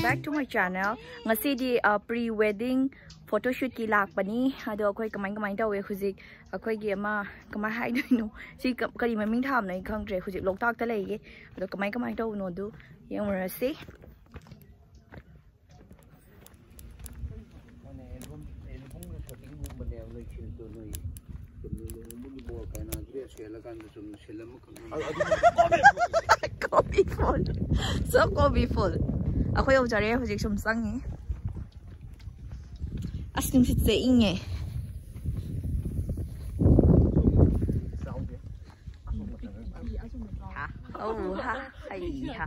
back to my channel. Ngasi di pre-wedding photoshoot ki lakpani ado akoi kamai tawe huzik akoi gi ama kamai haidino si kari maming tham nai khangtre huzik loktak ta lei ado kamai taw no du yamrasi so beautiful. Ako yung jari huzik sumsang as nung sit sa inge. Oh ha, ay ha.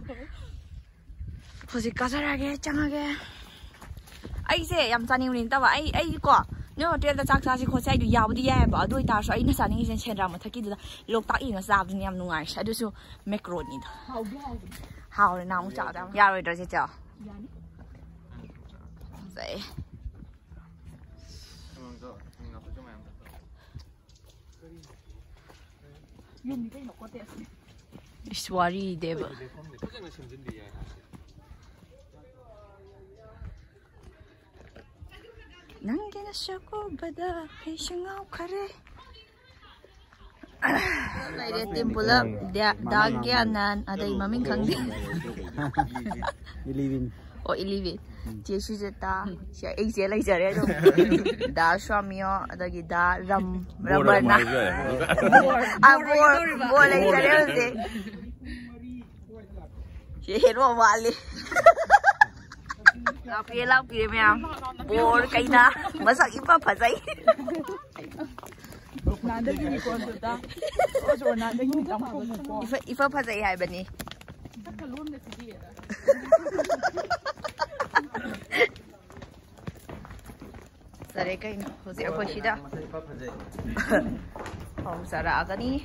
Huzik kasarage changage. Ay se yam chani unin tawa ay ko. No, hotel da chak chasi kho sai du yawdi ya ba doi ta so ai na sani sen chendra ma thaki du lok ta ing sa du yam nungai sa du su macaroni da. How now chào tao. Ya rồi đó chị chào. Vậy. Ishwari Deva. Nange na shako bada hay shangau kare. Lại để tìm bữa đã nghe nan ở đây mà mình khẳng định. Ilivin. Chị suy ta, chị ấy sẽ lấy giờ đấy đâu. Đã swamio, ở đây đã ram na. Bố lấy giờ đấy gì? Chị hết vào vali. Lau kia mẹ. Bố cái đó, mà sao ít phải giấy. Ifa phazai hai bani. Sare kai na hozi akwai shida. Hau sara agani.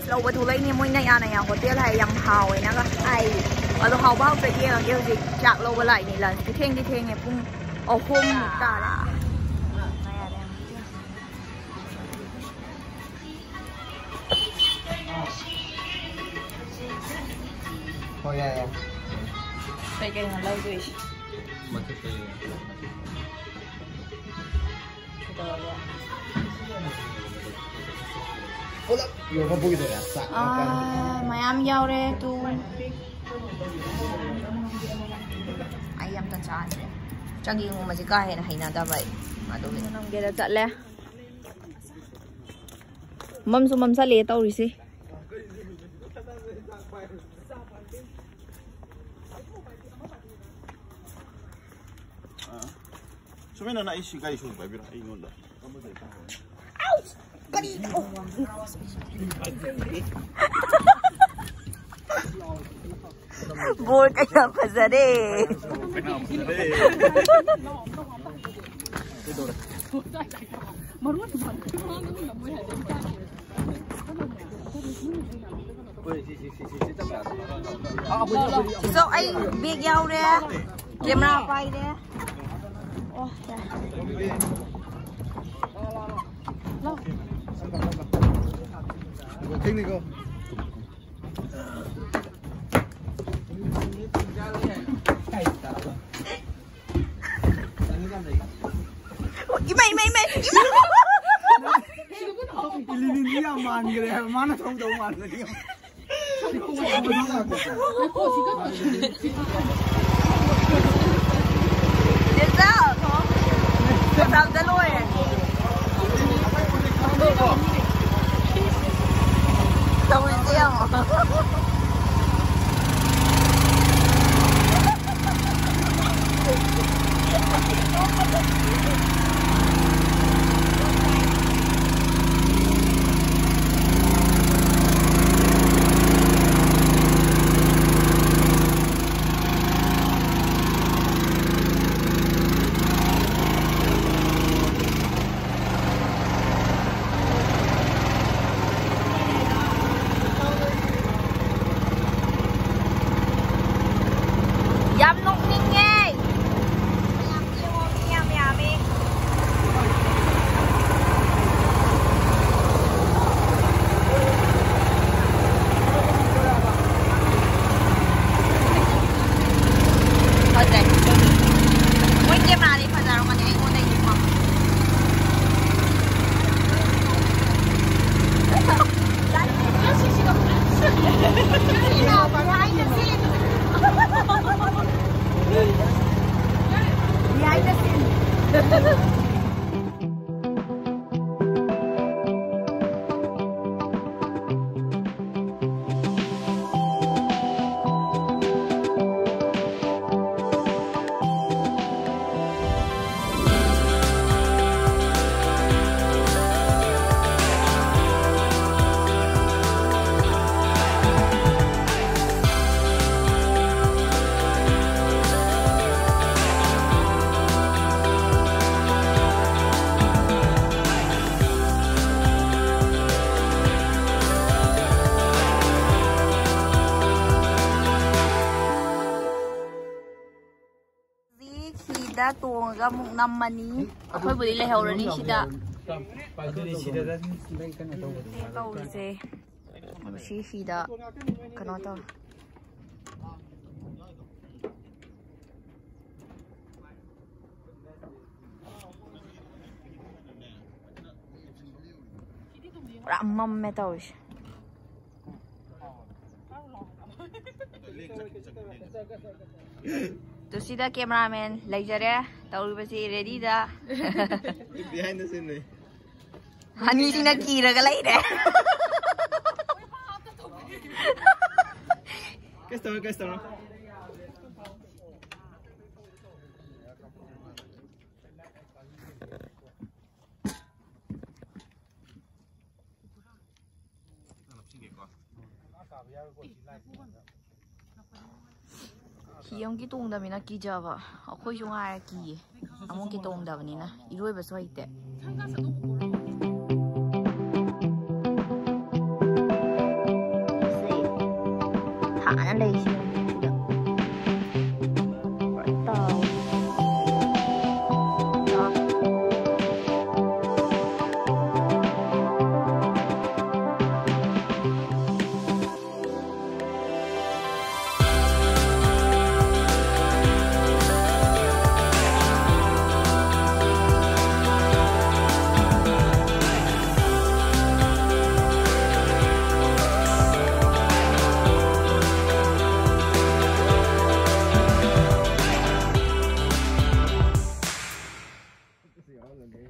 Lâu bữa thu lấy ni mui này ăn này có tiếc là yam hào ấy nè các ai ở đâu hào bao cái kia là kêu gì chạc lâu bữa lại này là cái theng này cũng ở khung cả là thôi ya cái là lâu rồi mà cái 이거 보기 전에 싹 à mày ăn dâu đây tu ai ăn tan chán chẳng gì mà chỉ coi là hay nào ta vậy mà tôi mình không kia là chặt lẹ mâm sa lê tao rồi xí 처음에는 이 시간이 좀 바비라 이건다. Bố cái nào phải giờ đi. So anh biết nhau đấy, camera quay đấy. technical. Iliniya man gre mana thong dong man ni Đến giờ không? Sao ra lôi à? Đâu đi tiêu à? Tuồng ra một năm mà ní, thôi bữa đi lấy hầu rồi đi chị đã. Tàu gì? Chị khi đã, cái nó tao. Ram mâm mẹ tao. To see the cameraman, like that, tau basi ready da. Behind the scene. Hani sina kira ka lai de. Kesta no. Yung kitong dami na kijava. Ako yung aki. Among kitong dami na. Iroy ba so ite. Thả lên siya.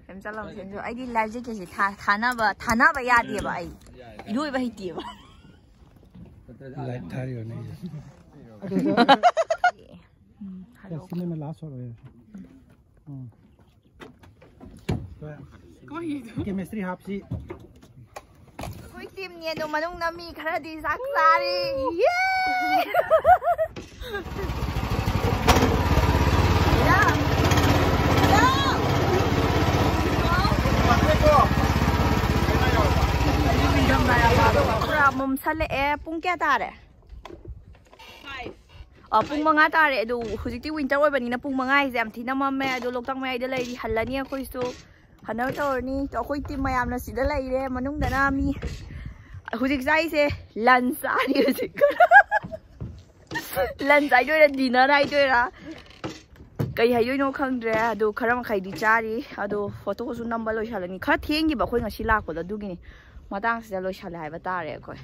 Em làm chuyện rồi, ai đi live chứ chỉ thả na ba ya đi ba ai, đuôi ba hay đi ba. Live thả rồi này. Hello. Cái này last rồi. Chemistry half si. Quick team niya no manong nami kara di saksari. Yeah. Mum sale pung kya tare? 5. Pung mga tare do hujikti winter oy bani na pung mga exam thina mamme do loktang mai da lai halani khoi su hanar torni to khoi tim mayam na sida lai re manung da na mi hujik sai se lan sa ni hujik lunch idoi dinner idoi ra kai hayoi no khangdre adu khara ma khaidi chari adu photo su number loi shalani khara thengi ba khoi ngasi lakko da dugini matang sida loi shala haiba tare khoi